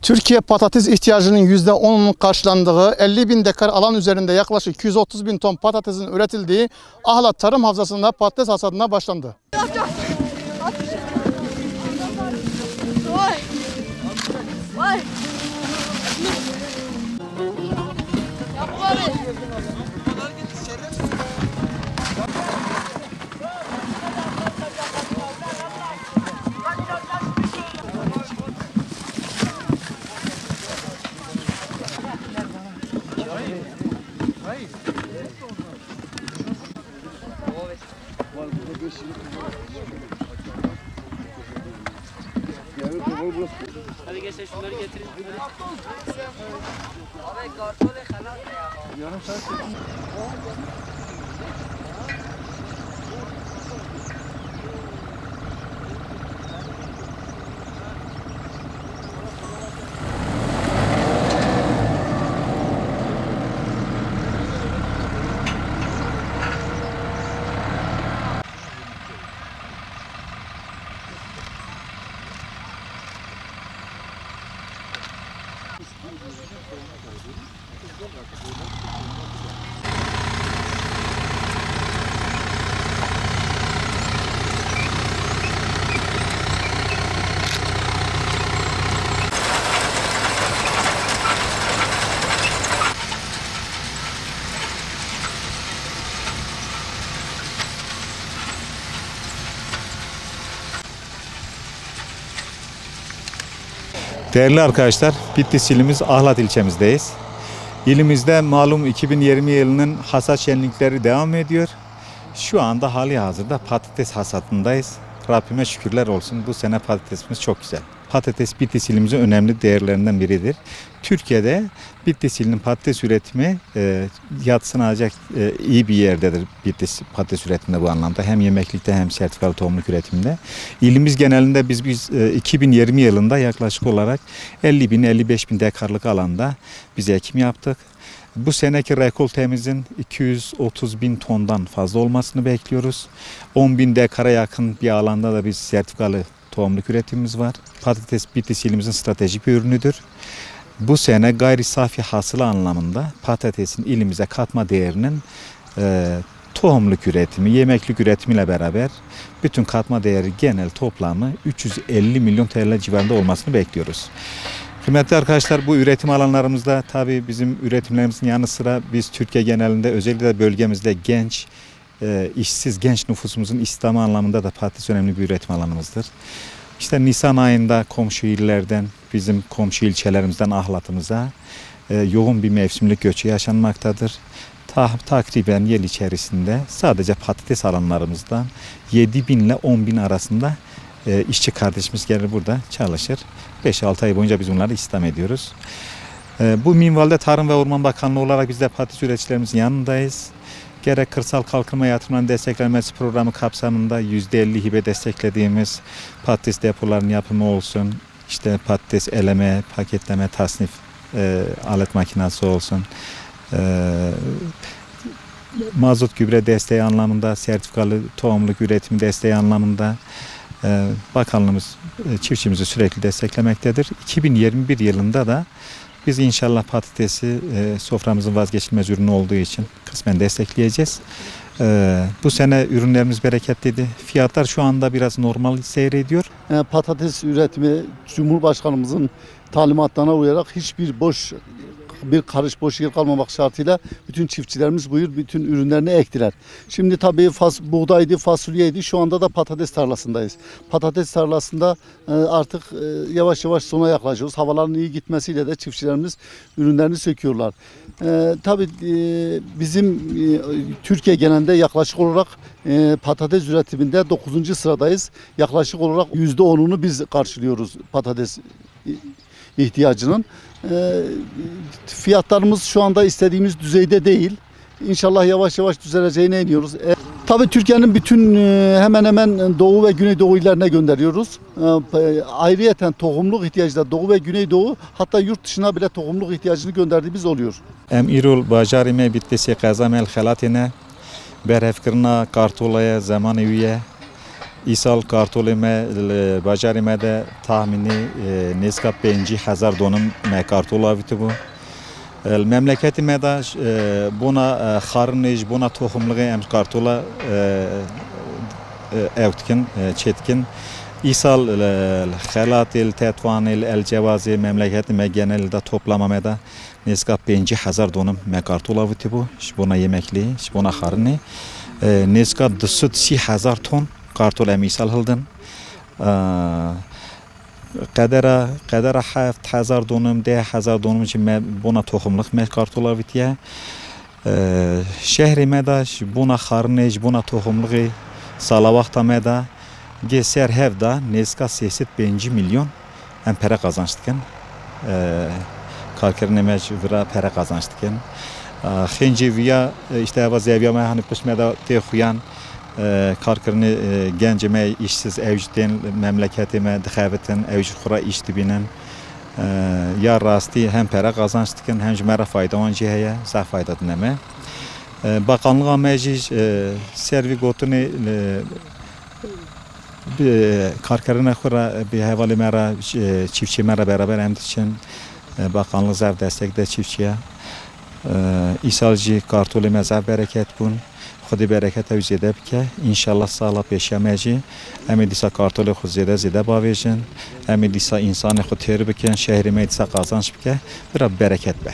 Türkiye patates ihtiyacının %10'unun karşılandığı 50 bin dekar alan üzerinde yaklaşık 230 bin ton patatesin üretildiği Ahlat Tarım Havzası'nda patates hasadına başlandı. Hadi gençler şunları getirin. Abi kartonu kanat ya. Yarım saat. Değerli arkadaşlar, Bitlis ilimiz Ahlat ilçemizdeyiz. İlimizde malum 2020 yılının hasat şenlikleri devam ediyor. Şu anda hali hazırda patates hasatındayız. Rabbime şükürler olsun, bu sene patatesimiz çok güzel. Patates Bitlis ilimizin önemli değerlerinden biridir. Türkiye'de Bitlis ilinin patates üretimi yadsınacak iyi bir yerdedir Bitlis patates üretiminde bu anlamda. Hem yemeklikte hem sertifikalı tohumluk üretiminde. İlimiz genelinde biz 2020 yılında yaklaşık olarak 50 bin 55 bin dekarlık alanda biz ekim yaptık. Bu seneki rekoltemizin 230 bin tondan fazla olmasını bekliyoruz. 10 bin dekara yakın bir alanda da biz sertifikalı tohumluk üretimimiz var. Patates Bitlis ilimizin stratejik bir ürünüdür. Bu sene gayri safi hasılı anlamında patatesin ilimize katma değerinin tohumluk üretimi, yemeklik üretimiyle beraber bütün katma değeri genel toplamı 350 milyon TL civarında olmasını bekliyoruz. Kıymetli arkadaşlar, bu üretim alanlarımızda tabii bizim üretimlerimizin yanı sıra biz Türkiye genelinde özellikle bölgemizde genç, işsiz genç nüfusumuzun istihdamı anlamında da patates önemli bir üretim alanımızdır. İşte Nisan ayında komşu illerden, bizim komşu ilçelerimizden Ahlat'ımıza yoğun bir mevsimlik göçü yaşanmaktadır. Takriben yıl içerisinde sadece patates alanlarımızdan 7 bin ile 10 bin arasında işçi kardeşimiz gelir burada çalışır. 5-6 ay boyunca biz bunları istihdam ediyoruz. Bu minvalde Tarım ve Orman Bakanlığı olarak biz de patates üreticilerimizin yanındayız. Gerek kırsal kalkınma yatırımlarının desteklenmesi programı kapsamında %50 hibe desteklediğimiz patates depolarının yapımı olsun, işte patates eleme, paketleme, tasnif alet makinesi olsun, mazot gübre desteği anlamında, sertifikalı tohumluk üretimi desteği anlamında bakanlığımız çiftçimizi sürekli desteklemektedir. 2021 yılında da biz inşallah patatesi soframızın vazgeçilmez ürünü olduğu için kısmen destekleyeceğiz. Bu sene ürünlerimiz bereketliydi. Fiyatlar şu anda biraz normal seyrediyor. Patates üretimi Cumhurbaşkanımızın talimatlarına uyarak hiçbir karış boş yer kalmamak şartıyla bütün çiftçilerimiz bu yıl bütün ürünlerini ektiler. Şimdi tabii buğdaydı, fasulyeydi. Şu anda da patates tarlasındayız. Patates tarlasında artık yavaş yavaş sona yaklaşıyoruz. Havaların iyi gitmesiyle de çiftçilerimiz ürünlerini söküyorlar. Tabii bizim Türkiye genelinde yaklaşık olarak patates üretiminde 9. sıradayız. Yaklaşık olarak %10'unu biz karşılıyoruz patates ihtiyacının. Fiyatlarımız şu anda istediğimiz düzeyde değil. İnşallah yavaş yavaş düzeleceğine iniyoruz. Tabii Türkiye'nin bütün hemen hemen Doğu ve Güneydoğu illerine gönderiyoruz. Ayrıyeten tohumluk ihtiyacı da Doğu ve Güneydoğu, hatta yurt dışına bile tohumluk ihtiyacını gönderdiğimiz oluyor. Emirul bacarime bittisi kazamel halatine berefkirna kartolaya zamanı üye İsal kartoleme bacarime de tahmini neskap 5000 donum me kartola bitti bu. Memleketime de buna xarınıj, buna tohumluğu em kartola evtkin, çetkin. İsal xelatil, tetvanil, el cevazi memleketime genelde toplamama da neskap 5000 donum me kartola bitti bu. Buna yemekli, buna xarını. Neskap 3000 ton kartola misal hıldın. Qadara 7000 donum, 10000 donum için buna tohumluk me kartola bitiye. Şehrime de buna xarını, buna tohumluğu salavaqta me da geser hevda neska 5 milyon em para kazançtıken. Karkerine mecbura para kazançtıken. Xinceviya işte hava zeviya me hani pişmeda texuyan karkerine gencime işsiz evciden memleketime dixabetin evci xura iş dibinen ya rasti hem para kazançtıken hem jmera faydalan ciheye sağ fayda dinleme. Bakanlığa meclis servi gotunu karkerine xura bir hevali mera çiftçi mera beraber hem için bakanlık zav destekte çiftçiye İsalcı kartolu mezar bereket bun. Xudi bereket ev zede bike. İnşallah sağla peşemeci. Emi disa kartolu xud zede bavejin. Emi disa insanı xud teri biken. Şehrime disa kazanç bike. Bir bereket be.